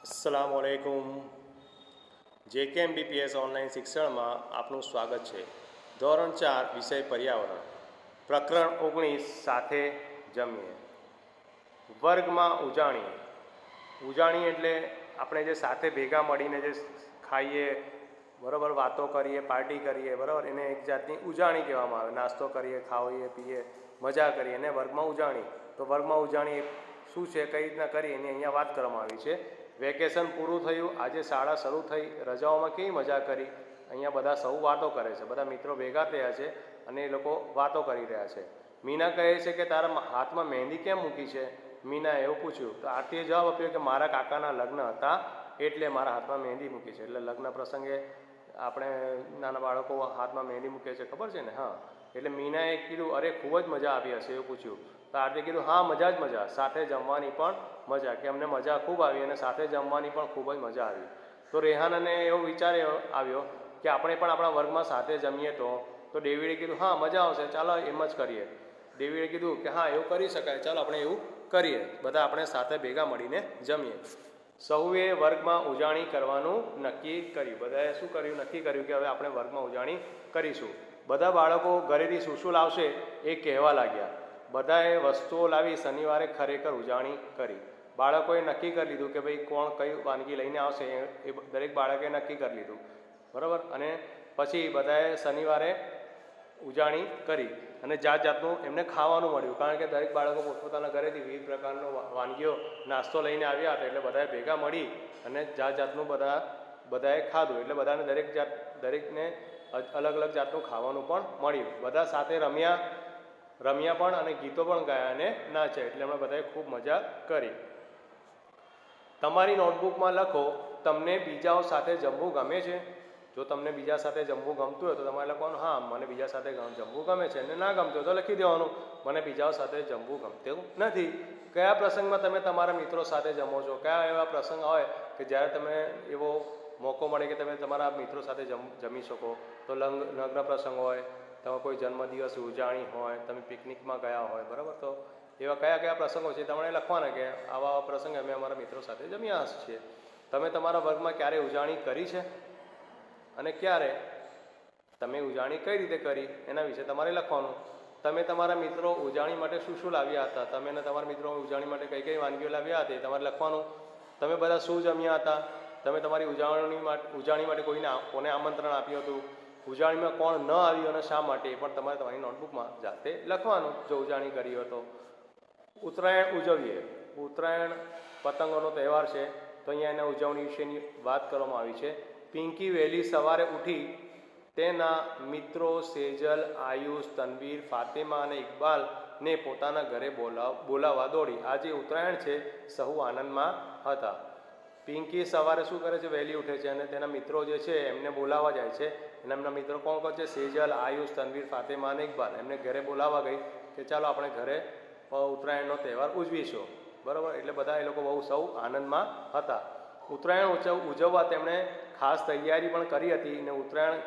अस्सलाम वालेकुम। JKMBPS online શિક્ષણમાં આપનું સ્વાગત છે। ધોરણ 4 વિષય પર્યાવરણ, પ્રકરણ 19 સાથે જમીએ। વર્ગમાં ઉજાણી। ઉજાણી એટલે આપણે જે સાથે ભેગા મળીને જે ખાઈએ, બરાબર, વાતો કરીએ, પાર્ટી કરીએ, બરાબર, એને એક જાતની ઉજાણી કહેવામાં આવે। નાસ્તો કરીએ, ખાઈએ, પીએ, મજા કરીએ, એને વર્ગમાં ઉજાણી। તો વર્ગમાં ઉજાણી શું છે, કઈ રીતના કરી એની અહીંયા વાત કરવામાં આવી છે। વેકેશન પૂરું થયું, આજે શાળા શરૂ થઈ, રજાઓમાં કેવી મજા કરી। અહીંયા બધા સૌ વાતો કરે છે, બધા મિત્રો ભેગા થયા છે અને એ લોકો વાતો કરી રહ્યા છે। મીના કહે છે કે તારા હાથમાં મહેંદી કેમ મૂકી છે? મીનાએ એવું પૂછ્યું તો આરતીએ જવાબ આપ્યો કે મારા કાકાના લગ્ન હતા એટલે મારા હાથમાં મહેંદી મૂકી છે। એટલે લગ્ન પ્રસંગે આપણે નાના બાળકો હાથમાં મહેંદી મૂકે છે, ખબર છે ને? હા, એટલે મીનાએ કીધું અરે ખૂબ જ મજા આવી હશે, એવું પૂછ્યું તો આરતીએ કીધું હા મજા જ મજા, સાથે જમવાની પણ મજા, કે અમને મજા ખૂબ આવી અને સાથે જમવાની પણ ખૂબ જ મજા આવી। તો રેહાનને એવો વિચાર આવ્યો કે આપણે પણ આપણા વર્ગમાં સાથે જમીએ તો ડેવિડે કીધું હા મજા આવશે, ચાલો એમ જ કરીએ। ડેવિડે કીધું કે હા એવું કરી શકાય, ચાલો આપણે એવું કરીએ, બધા આપણે સાથે ભેગા મળીને જમીએ। સૌએ વર્ગમાં ઉજાણી કરવાનું નક્કી કર્યું। બધાએ શું કર્યું? નક્કી કર્યું કે હવે આપણે વર્ગમાં ઉજાણી કરીશું। બધા બાળકો ઘરેથી શું લાવશે એ કહેવા લાગ્યા। બધાએ વસ્તુઓ લાવી શનિવારે ખરેખર ઉજાણી કરી। બાળકોએ નક્કી કરી લીધું કે ભાઈ કોણ કઈ વાનગી લઈને આવશે, એ દરેક બાળકે નક્કી કરી લીધું, બરાબર। અને પછી બધાએ શનિવારે ઉજાણી કરી અને જાત જાતનું એમને ખાવાનું મળ્યું, કારણ કે દરેક બાળકો પોતપોતાના ઘરેથી વિવિધ પ્રકારનો વાનગીઓ નાસ્તો લઈને આવ્યા હતા, એટલે બધાએ ભેગા મળી અને જાત જાતનું બધાએ ખાધું, એટલે બધાને દરેકને અલગ અલગ જાતનું ખાવાનું પણ મળ્યું। બધા સાથે રમ્યા પણ અને ગીતો પણ ગાયા અને નાચ્યા, એટલે અમે બધાએ ખૂબ મજા કરી। તમારી નોટબુકમાં લખો તમને બીજાઓ સાથે જમવું ગમે છે। જો તમને બીજા સાથે જમવું ગમતું હોય તો તમારે લખવાનું હા મને બીજા સાથે જમવું ગમે છે, અને ના ગમતું હોય તો લખી દેવાનું મને બીજાઓ સાથે જમવું ગમતું નથી। કયા પ્રસંગમાં તમે તમારા મિત્રો સાથે જમો છો? કયા એવા પ્રસંગ હોય કે જ્યારે તમે એવો મોકો મળે કે તમે તમારા મિત્રો સાથે જમી શકો? તો લગ્ન પ્રસંગ હોય, તમે કોઈ જન્મદિવસ ઉજાણી હોય, તમે પિકનિકમાં ગયા હોય, બરાબર, તો એવા કયા કયા પ્રસંગો છે તમારે લખવાના કે આવા પ્રસંગે અમે અમારા મિત્રો સાથે જમ્યા છીએ। તમે તમારા વર્ગમાં ક્યારે ઉજાણી કરી છે અને ક્યારે? તમે ઉજાણી કઈ રીતે કરી એના વિશે તમારે લખવાનું। તમે તમારા મિત્રો ઉજાણી માટે શું લાવ્યા હતા? તમે અને તમારા મિત્રો ઉજાણી માટે કઈ કઈ વાનગીઓ લાવ્યા હતી તમારે લખવાનું। તમે બધા શું જમ્યા હતા? તમે તમારી ઉજાણી માટે કોને આમંત્રણ આપ્યું હતું? ઉજાણીમાં કોણ ન આવ્યું અને શા માટે, એ પણ તમારે તમારી નોટબુકમાં જાતે લખવાનું જો ઉજાણી કરી હોય તો। ઉત્તરાયણ ઉજવીએ। ઉત્તરાયણ પતંગોનો તહેવાર છે, તો અહીંયા એના ઉજવણી વિશેની વાત કરવામાં આવી છે। પિંકી વહેલી સવારે ઉઠી તેના મિત્રો સેજલ, આયુષ, તનવીર, ફાતેમા અને ઇકબાલને પોતાના ઘરે બોલાવવા દોડી। આજે ઉત્તરાયણ છે, સહુ આનંદમાં હતા। પિંકી સવારે શું કરે છે? વહેલી ઉઠે છે અને તેના મિત્રો જે છે એમને બોલાવવા જાય છે। અને એમના મિત્રો કોણ કોણ છે? સેજલ, આયુષ, તનવીર, ફાતેમા અને ઇકબાલ, એમને ઘરે બોલાવવા ગઈ કે ચાલો આપણે ઘરે ઉત્તરાયણનો તહેવાર ઉજવીશું, બરાબર। એટલે બધા એ લોકો બહુ સૌ આનંદમાં હતા। ઉત્તરાયણ ઉજવવા તેમણે ખાસ તૈયારી પણ કરી હતી, અને ઉત્તરાયણ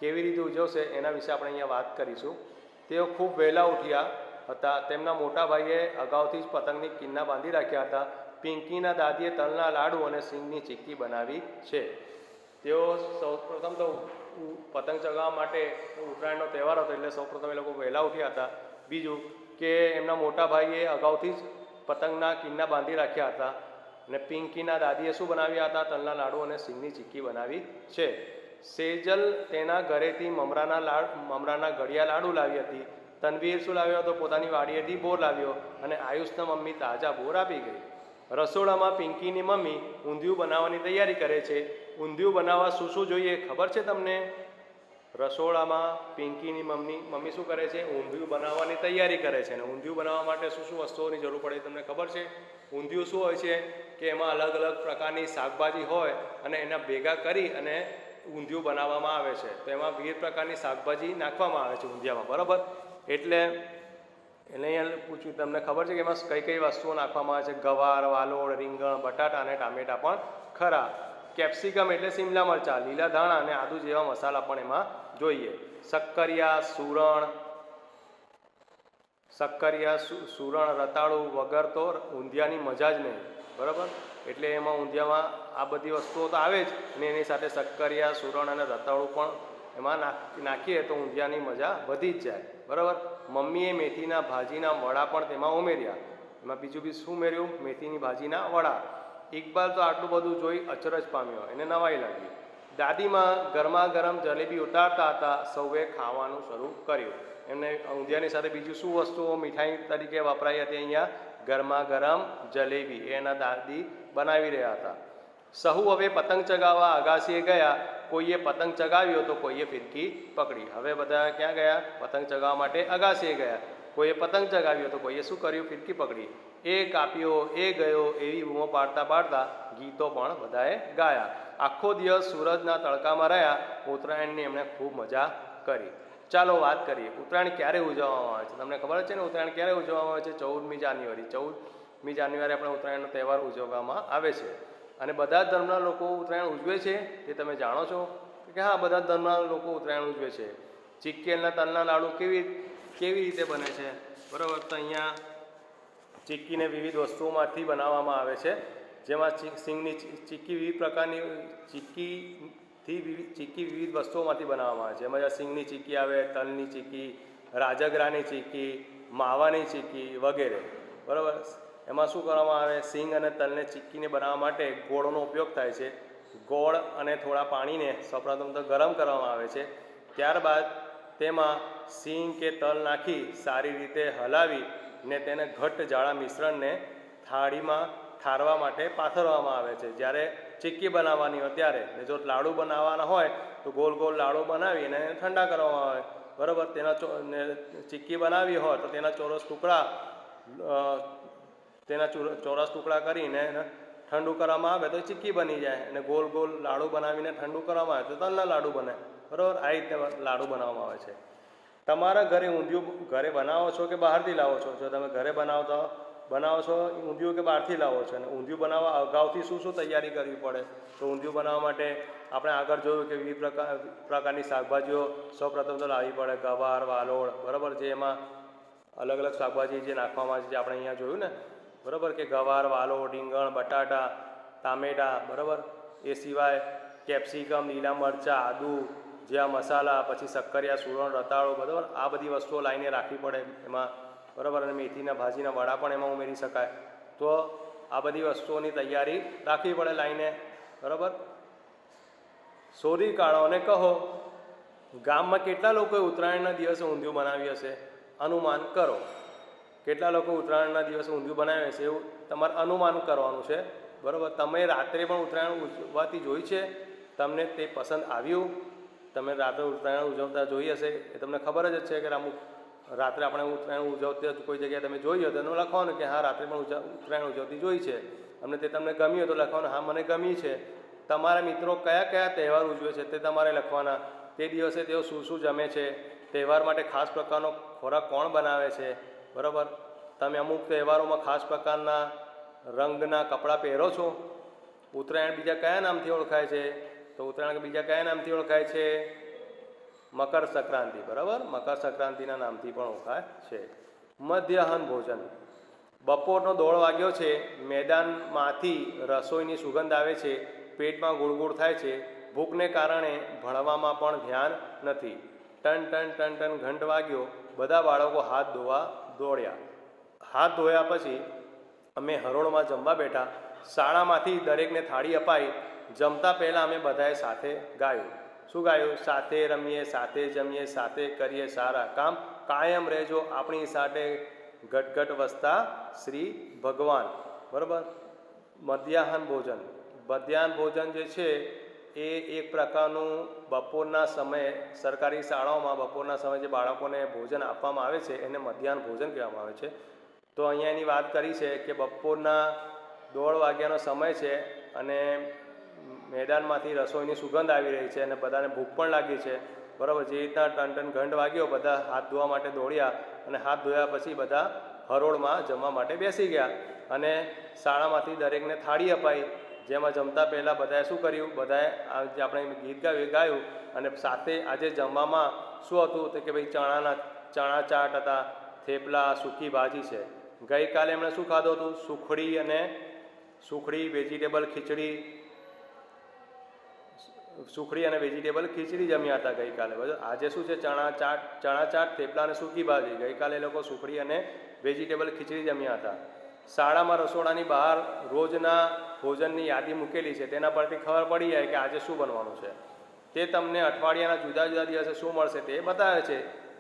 કેવી રીતે ઉજવશે એના વિશે આપણે અહીંયા વાત કરીશું। તેઓ ખૂબ વહેલા ઉઠ્યા હતા। તેમના મોટા ભાઈએ અગાઉથી જ પતંગની કિન્ના બાંધી રાખ્યા હતા। પિંકીના દાદીએ તલના લાડુ અને સિંગની ચીક્કી બનાવી છે। તેઓ સૌપ્રથમ તો પતંગ ચગાવવા માટે, ઉત્તરાયણનો તહેવાર હતો એટલે સૌપ્રથમ એ લોકો વહેલા ઉઠ્યા હતા। બીજું કે એમના મોટા ભાઈએ અગાઉથી જ પતંગના કિન્ના બાંધી રાખ્યા હતા, અને પિંકીના દાદીએ શું બનાવ્યા હતા? તલના લાડુ અને સિંગની ચીક્કી બનાવી છે। સેજલ તેના ઘરેથી મમરાના ગળિયા લાડુ લાવી હતી। તનવીર શું લાવ્યો હતો? પોતાની વાડીએથી બોર લાવ્યો, અને આયુષના મમ્મી તાજા બોર આપી ગઈ। રસોડામાં પિંકીની મમ્મી ઊંધિયું બનાવવાની તૈયારી કરે છે। ઊંધિયું બનાવવા શું જોઈએ ખબર છે તમને? રસોડામાં પિંકીની મમ્મી શું કરે છે? ઊંધિયું બનાવવાની તૈયારી કરે છે। અને ઊંધિયું બનાવવા માટે શું વસ્તુઓની જરૂર પડે તમને ખબર છે? ઊંધિયું શું હોય છે કે એમાં અલગ અલગ પ્રકારની શાકભાજી હોય અને એના ભેગા કરી અને ઊંધિયું બનાવવામાં આવે છે। તો એમાં વિવિધ પ્રકારની શાકભાજી નાખવામાં આવે છે ઊંધિયામાં, બરાબર। એટલે અહીંયા પૂછ્યું તમને ખબર છે કે એમાં કઈ કઈ વસ્તુઓ નાખવામાં આવે છે? ગવાર, વાલોળ, રીંગણ, બટાટા અને ટામેટાં પણ ખરા। કેપ્સિકમ એટલે શિમલા મરચાં, લીલા ધાણા અને આદુ જેવા મસાલા પણ એમાં જોઈએ। શક્કરિયા, સુરણ, રતાળું વગર તો ઊંધિયાની મજા જ નહીં, બરાબર। એટલે એમાં ઊંધિયામાં આ બધી વસ્તુઓ તો આવે જ, અને એની સાથે શક્કરિયા, સુરણ અને રતાળું પણ એમાં નાખીએ તો ઊંધિયાની મજા વધી જ જાય, બરાબર. મમ્મીએ મેથીના ભાજીના વડા પણ તેમાં ઉમેર્યા. એમાં બીજું બી શું ઉમેર્યું? મેથીની ભાજીના વડા. ઇકબાલ તો આટલું બધું જોઈ અચરજ પામ્યો, એને નવાઈ લાગી. દાદીમાં ગરમા ગરમ જલેબી ઉતારતા હતા. સૌએ ખાવાનું શરૂ કર્યું. એમને ઊંધિયાની સાથે બીજું શું વસ્તુઓ મીઠાઈ તરીકે વપરાઈ હતી? અહીંયા ગરમા ગરમ જલેબી એના દાદી બનાવી રહ્યા હતા. સહુ હવે પતંગ ચગાવવા અગાસીએ ગયા. કોઈએ પતંગ ચગાવ્યો તો કોઈએ ફિરકી પકડી. હવે બધા ક્યાં ગયા? પતંગ ચગાવવા માટે અગાસીએ ગયા. કોઈએ પતંગ ચગાવ્યો તો કોઈએ શું કર્યું? ફિરકી પકડી. એ કાપ્યો, એ ગયો, એવી બૂમો પાડતા પાડતા ગીતો પણ બધાએ ગાયા. આખો દિવસ સૂરજના તડકામાં રહ્યા. ઉત્તરાયણની એમણે ખૂબ મજા કરી. ચાલો વાત કરીએ, ઉત્તરાયણ ક્યારે ઉજવવામાં આવે છે? તમને ખબર છે ને ઉત્તરાયણ ક્યારે ઉજવવામાં આવે છે? 14મી જાન્યુઆરી. 14મી જાન્યુઆરી આપણે ઉત્તરાયણનો તહેવાર ઉજવવામાં આવે છે. અને બધા જ ધર્મના લોકો ઉત્તરાયણ ઉજવે છે, એ તમે જાણો છો કે હા, બધા જ ધર્મના લોકો ઉત્તરાયણ ઉજવે છે. ચિક્કી તલના લાડુ કેવી રીતે બને છે? બરાબર. તો અહીંયા ચિક્કીને વિવિધ વસ્તુઓમાંથી બનાવવામાં આવે છે, જેમાં સિંગની ચિક્કી વિવિધ પ્રકારની ચિક્કી વિવિધ વસ્તુઓમાંથી બનાવવામાં આવે છે. એમાં સિંગની ચિક્કી આવે, તલની ચિક્કી, રાજગરાની ચિક્કી, માવાની ચિક્કી વગેરે, બરાબર. એમાં શું કરવામાં આવે? સિંગ અને તલને ચિક્કીને બનાવવા માટે ગોળનો ઉપયોગ થાય છે. ગોળ અને થોડા પાણીને સૌપ્રથમ તો ગરમ કરવામાં આવે છે. ત્યારબાદ તેમાં સિંગ કે તલ નાખી સારી રીતે હલાવી ને તેને ઘટ્ટ જાડા મિશ્રણને થાળીમાં ઠારવા માટે પાથરવામાં આવે છે. જ્યારે ચિક્કી બનાવવાની હોય ત્યારે, ને જો લાડુ બનાવવાના હોય તો ગોલ ગોલ લાડુ બનાવીને ઠંડા કરવામાં આવે, બરાબર. ચિક્કી બનાવી હોય તો તેના ચોરસ ટુકડા કરીને ઠંડુ કરવામાં આવે તો ચિક્કી બની જાય. અને ગોલ ગોલ લાડુ બનાવીને ઠંડુ કરવામાં આવે તો તલના લાડુ બને, બરાબર. આ રીતે લાડુ બનાવવામાં આવે છે. તમારા ઘરે ઊંધિયું ઘરે બનાવો છો કે બહારથી લાવો છો? જો તમે ઘરે બનાવો છો ઊંધિયું કે બહારથી લાવો છો? અને ઊંધિયું બનાવવા અગાઉથી શું શું તૈયારી કરવી પડે? તો ઊંધિયું બનાવવા માટે આપણે આગળ જોયું કે વિવિધ પ્રકારની શાકભાજીઓ સૌપ્રથમ તો લાવવી પડે. ગવાર, વાલોળ, બરાબર. જે એમાં અલગ અલગ શાકભાજી જે નાખવામાં આવે છે, આપણે અહીંયા જોયું ને, બરાબર, કે ગવાર, વાલોળ, રીંગણ, બટાટા, ટામેટાં, બરાબર. એ સિવાય કેપ્સિકમ, લીલા મરચાં, આદુ જેવા મસાલા, પછી શક્કરિયા, સુરણ, રતાળો, બરાબર. આ બધી વસ્તુઓ લાવીને રાખવી પડે એમાં, બરાબર. અને મેથીના ભાજીના વડા પણ એમાં ઉમેરી શકાય. તો આ બધી વસ્તુઓની તૈયારી રાખવી પડે લાવીને, બરાબર. શોધી કાઢો અને કહો, ગામમાં કેટલા લોકોએ ઉત્તરાયણના દિવસે ઊંધિયું બનાવ્યું હશે? અનુમાન કરો. કેટલા લોકો ઉત્તરાયણના દિવસે ઊંધિયું બનાવે છે એવું તમારે અનુમાન કરવાનું છે, બરાબર. તમે રાત્રે પણ ઉત્તરાયણ ઉજવાતી જોઈ છે? તમને તે પસંદ આવ્યું? તમે રાત્રે ઉત્તરાયણ ઉજવતા જોઈ હશે, એ તમને ખબર જ છે કે અમુક રાત્રે આપણે ઉત્તરાયણ ઉજવતી કોઈ જગ્યાએ તમે જોઈ હોય તો એનું લખવાનું કે હા, રાત્રે પણ ઉત્તરાયણ ઉજવતી જોઈ છે. તે તમને ગમ્યું તો લખવાનું હા, મને ગમી છે. તમારા મિત્રો કયા કયા તહેવાર ઉજવે છે તે તમારે લખવાના. તે દિવસે તેઓ શું શું જમે છે? તહેવાર માટે ખાસ પ્રકારનો ખોરાક કોણ બનાવે છે? બરાબર. તમે અમુક તહેવારોમાં ખાસ પ્રકારના રંગના કપડાં પહેરો છો? ઉત્તરાયણ બીજા કયા નામથી ઓળખાય છે? તો ઉત્તરાયણ બીજા કયા નામથી ઓળખાય છે? મકર સંક્રાંતિ, બરાબર. મકર સંક્રાંતિના નામથી પણ ઓળખાય છે. મધ્યાહન ભોજન. બપોરનો 1:30 વાગ્યો છે. મેદાનમાંથી રસોઈની સુગંધ આવે છે. પેટમાં ગુળગુળ થાય છે. ભૂખને કારણે ભણવામાં પણ ધ્યાન નથી. ટન ટન ટન ટન ઘંટ વાગ્યો. બધા બાળકો હાથ ધોવા દોડ્યા. હાથ ધોયા પછી અમે હરોળમાં જમવા બેઠા. શાળામાંથી દરેકને થાળી અપાઈ. જમતા પહેલાં અમે બધાએ સાથે ગાયું. શું ગાયું? સાથે રમીએ, સાથે જમીએ, સાથે કરીએ સારા કામ, કાયમ રહેજો આપણી સાથે ઘટઘટ વસતા શ્રી ભગવાન, બરાબર. મધ્યાહન ભોજન. મધ્યાહન ભોજન જે છે એ એક પ્રકારનું બપોરના સમયે સરકારી શાળાઓમાં બપોરના સમયે જે બાળકોને ભોજન આપવામાં આવે છે એને મધ્યાહન ભોજન કહેવામાં આવે છે. તો અહીંયા એની વાત કરી છે કે બપોરના 1:30 વાગ્યાનો સમય છે અને મેદાનમાંથી રસોઈની સુગંધ આવી રહી છે અને બધાને ભૂખ પણ લાગી છે, બરાબર. જે રીતના ટન ટન ઘંટ વાગ્યો, બધા હાથ ધોવા માટે દોડ્યા અને હાથ ધોયા પછી બધા હરોળમાં જમવા માટે બેસી ગયા અને શાળામાંથી દરેકને થાળી અપાઈ. જેમાં જમતા પહેલાં બધાએ શું કર્યું? બધાએ જે આપણે ગીત ગાયું અને સાથે આજે જમવામાં શું હતું? તો કે ભાઈ ચણા ચાટ હતા, થેપલા, સૂકી ભાજી છે. ગઈકાલે એમણે શું ખાધું હતું? સુખડી અને સુખડી વેજીટેબલ ખીચડી, સુખડી અને વેજીટેબલ ખીચડી જમ્યા હતા ગઈકાલે. બરાબર. આજે શું છે? ચણા ચાટ, થેપલા અને સૂકી ભાજી. ગઈકાલે લોકો સુખડી અને વેજીટેબલ ખીચડી જમ્યા હતા. શાળામાં રસોડાની બહાર રોજના ભોજનની યાદી મૂકેલી છે, તેના પરથી ખબર પડી જાય કે આજે શું બનવાનું છે. તે તમને અઠવાડિયાના જુદા જુદા દિવસે શું મળશે તે બતાવે છે.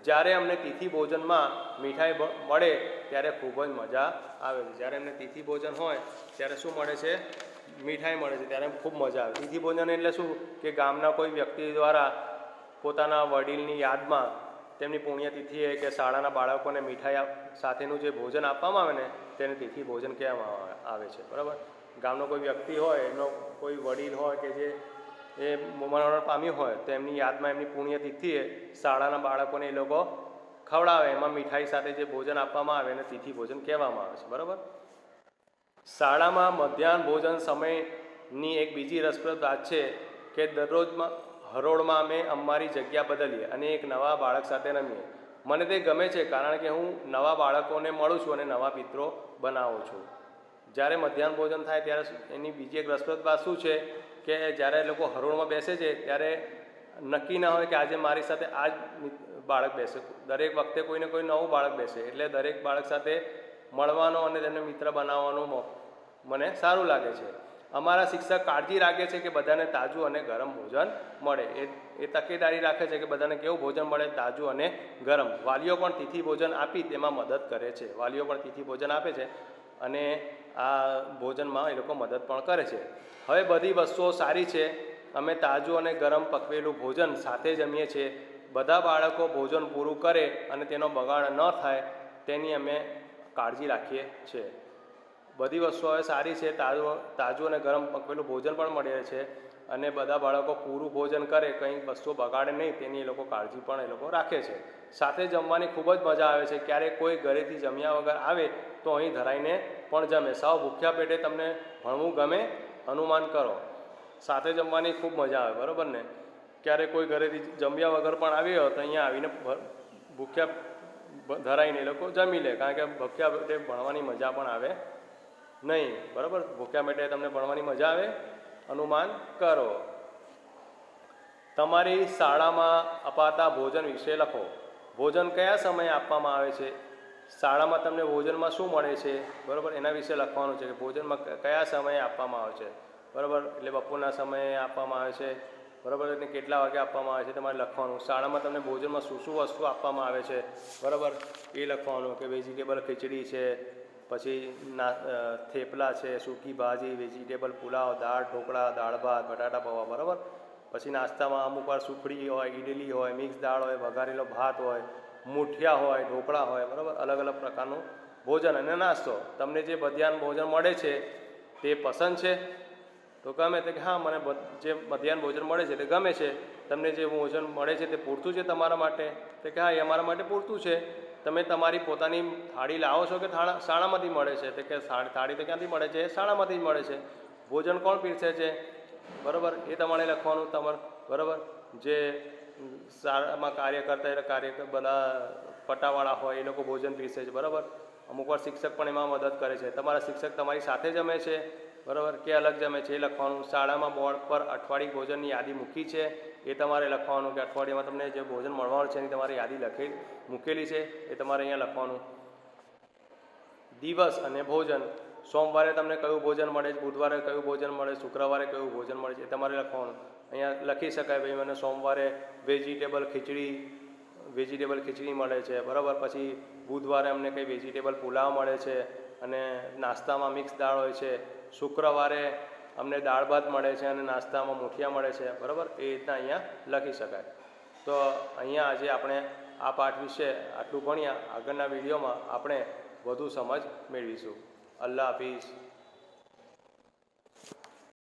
જ્યારે અમને તિથિ ભોજનમાં મીઠાઈ મળે ત્યારે ખૂબ જ મજા આવે છે. જ્યારે અમને તિથિ ભોજન હોય ત્યારે શું મળે છે? મીઠાઈ મળે છે, ત્યારે ખૂબ મજા આવે. તિથિ ભોજન એટલે શું કે ગામના કોઈ વ્યક્તિ દ્વારા પોતાના વડીલની યાદમાં તેમની પુણ્યતિથિએ કે શાળાના બાળકોને મીઠાઈ સાથેનું જે ભોજન આપવામાં આવે ને તેને તિથિ ભોજન કહેવામાં આવે છે. બરાબર. ગામનો કોઈ વ્યક્તિ હોય, એમનો કોઈ વડીલ હોય કે જે એ મરણ પામ્યું હોય તો એમની યાદમાં એમની પુણ્યતિથિએ શાળાના બાળકોને એ લોકો ખવડાવે, એમાં મીઠાઈ સાથે જે ભોજન આપવામાં આવે એને તિથિ ભોજન કહેવામાં આવે છે. બરાબર. શાળામાં મધ્યાહન ભોજન સમયની એક બીજી રસપ્રદ વાત છે કે દરરોજમાં હરોળમાં અમે અમારી જગ્યા બદલીએ અને એક નવા બાળક સાથે રમીએ. મને તે ગમે છે કારણ કે હું નવા બાળકોને મળું છું અને નવા મિત્રો બનાવું છું. જ્યારે મધ્યાહન ભોજન થાય ત્યારે એની બીજી એક રસપ્રદ વાત શું છે કે જ્યારે લોકો હરોળમાં બેસે છે ત્યારે નક્કી ના હોય કે આજે મારી સાથે આ જ બાળક બેસે. દરેક વખતે કોઈને કોઈ નવું બાળક બેસે, એટલે દરેક બાળક સાથે મળવાનો અને તેમને મિત્ર બનાવવાનો મને સારું લાગે છે. અમારા શિક્ષક કાળજી રાખે છે કે બધાને તાજું અને ગરમ ભોજન મળે. એ તકેદારી રાખે છે કે બધાને કેવું ભોજન મળે? તાજું અને ગરમ. વાલીઓ પણ તિથિ ભોજન આપી તેમાં મદદ કરે છે. વાલીઓ પણ તિથિ ભોજન આપે છે અને આ ભોજનમાં એ લોકો મદદ પણ કરે છે. હવે બધી વસ્તુઓ સારી છે. અમે તાજું અને ગરમ પકવેલું ભોજન સાથે જમીએ છીએ. બધા બાળકો ભોજન પૂરું કરે અને તેનો બગાડ ન થાય તેની અમે કાળજી રાખીએ છીએ. બધી વસ્તુઓ હવે સારી છે. તાજું અને ગરમ પકવેલું ભોજન પણ મળે છે અને બધા બાળકો પૂરું ભોજન કરે, કંઈ વસ્તુઓ બગાડે નહીં તેની એ લોકો કાળજી પણ એ લોકો રાખે છે. સાથે જમવાની ખૂબ જ મજા આવે છે. ક્યારેક કોઈ ઘરેથી જમ્યા વગર આવે તો અહીં ધરાઈને પણ જમે. સાવ ભૂખ્યા પેટે તમને ભણવું ગમે? અનુમાન કરો. સાથે જમવાની ખૂબ મજા આવે. બરાબર ને? ક્યારેક કોઈ ઘરેથી જમ્યા વગર પણ આવ્યો તો અહીંયા આવીને ભૂખ્યા ધરાઈને એ લોકો જમી લે, કારણ કે ભૂખ્યા પેટે ભણવાની મજા પણ આવે નહીં. બરાબર. ભૂખ્યા પેટે તમને ભણવાની મજા આવે? અનુમાન કરો. તમારી શાળામાં અપાતા ભોજન વિશે લખો. ભોજન કયા સમયે આપવામાં આવે છે? શાળામાં તમને ભોજનમાં શું મળે છે? બરાબર. એના વિશે લખવાનું છે કે ભોજનમાં કયા સમયે આપવામાં આવે છે. બરાબર. એટલે બપોરના સમયે આપવામાં આવે છે. બરાબર. અને કેટલા વાગે આપવામાં આવે છે તમારે લખવાનું. શાળામાં તમને ભોજનમાં શું શું વસ્તુ આપવામાં આવે છે? બરાબર. એ લખવાનું કે વેજીટેબલ ખીચડી છે, પછી થેપલા છે, સૂકી ભાજી, વેજીટેબલ પુલાવ, દાળ ઢોકળા, દાળ ભાત, બટાટા પૌવા. બરાબર. પછી નાસ્તામાં અમુક વાર સુખડી હોય, ઇડલી હોય, મિક્સ દાળ હોય, વઘારેલો ભાત હોય, મૂઠિયા હોય, ઢોકળા હોય. બરાબર. અલગ અલગ પ્રકારનું ભોજન અને નાસ્તો. તમને જે મધ્યાહન ભોજન મળે છે તે પસંદ છે? તો ગમે તે કે હા, મને જે મધ્યાહન ભોજન મળે છે તે ગમે છે. તમને જે ભોજન મળે છે તે પૂરતું છે તમારા માટે? તો કે હા, એ અમારા માટે પૂરતું છે. તમે તમારી પોતાની થાળી લાવો છો કે શાળામાંથી મળે છે? તો કે થાળી તો ક્યાંથી મળે છે? શાળામાંથી જ મળે છે. ભોજન કોણ પીરસે છે? બરાબર. એ તમારે લખવાનું. બરાબર. જે શાળામાં કાર્ય કરતા બધા પટાવાળા હોય એ લોકો ભોજન પીરસે છે. બરાબર. અમુક વાર શિક્ષક પણ એમાં મદદ કરે છે. તમારા શિક્ષક તમારી સાથે જમે છે? બરાબર. કે અલગ જમે છે? એ લખવાનું. શાળામાં બોર્ડ પર અઠવાડિક ભોજનની યાદી મૂકી છે? એ તમારે લખવાનું કે અઠવાડિયામાં તમને જે ભોજન મળવાનું છે એની તમારી યાદી મૂકેલી છે, એ તમારે અહીંયા લખવાનું. દિવસ અને ભોજન. સોમવારે તમને કયું ભોજન મળે છે, બુધવારે કયું ભોજન મળે, શુક્રવારે કયું ભોજન મળે છે, એ તમારે લખવાનું. અહીંયા લખી શકાય ભાઈ મને સોમવારે વેજીટેબલ ખીચડી મળે છે. બરાબર. પછી બુધવારે અમને કંઈ વેજીટેબલ પુલાવ મળે છે અને નાસ્તામાં મિક્સ દાળ હોય છે. શુક્રવારે અમને દાળ ભાત મળે છે અને નાસ્તામાં મૂઠિયા મળે છે. બરાબર. એ રીતના અહીંયા લખી શકાય. તો અહીંયા આજે આપણે આ પાઠ વિશે આટલું ભણ્યા. આગળના વિડીયોમાં આપણે વધુ સમજ મેળવીશું. અલ્લાહ હાફિઝ.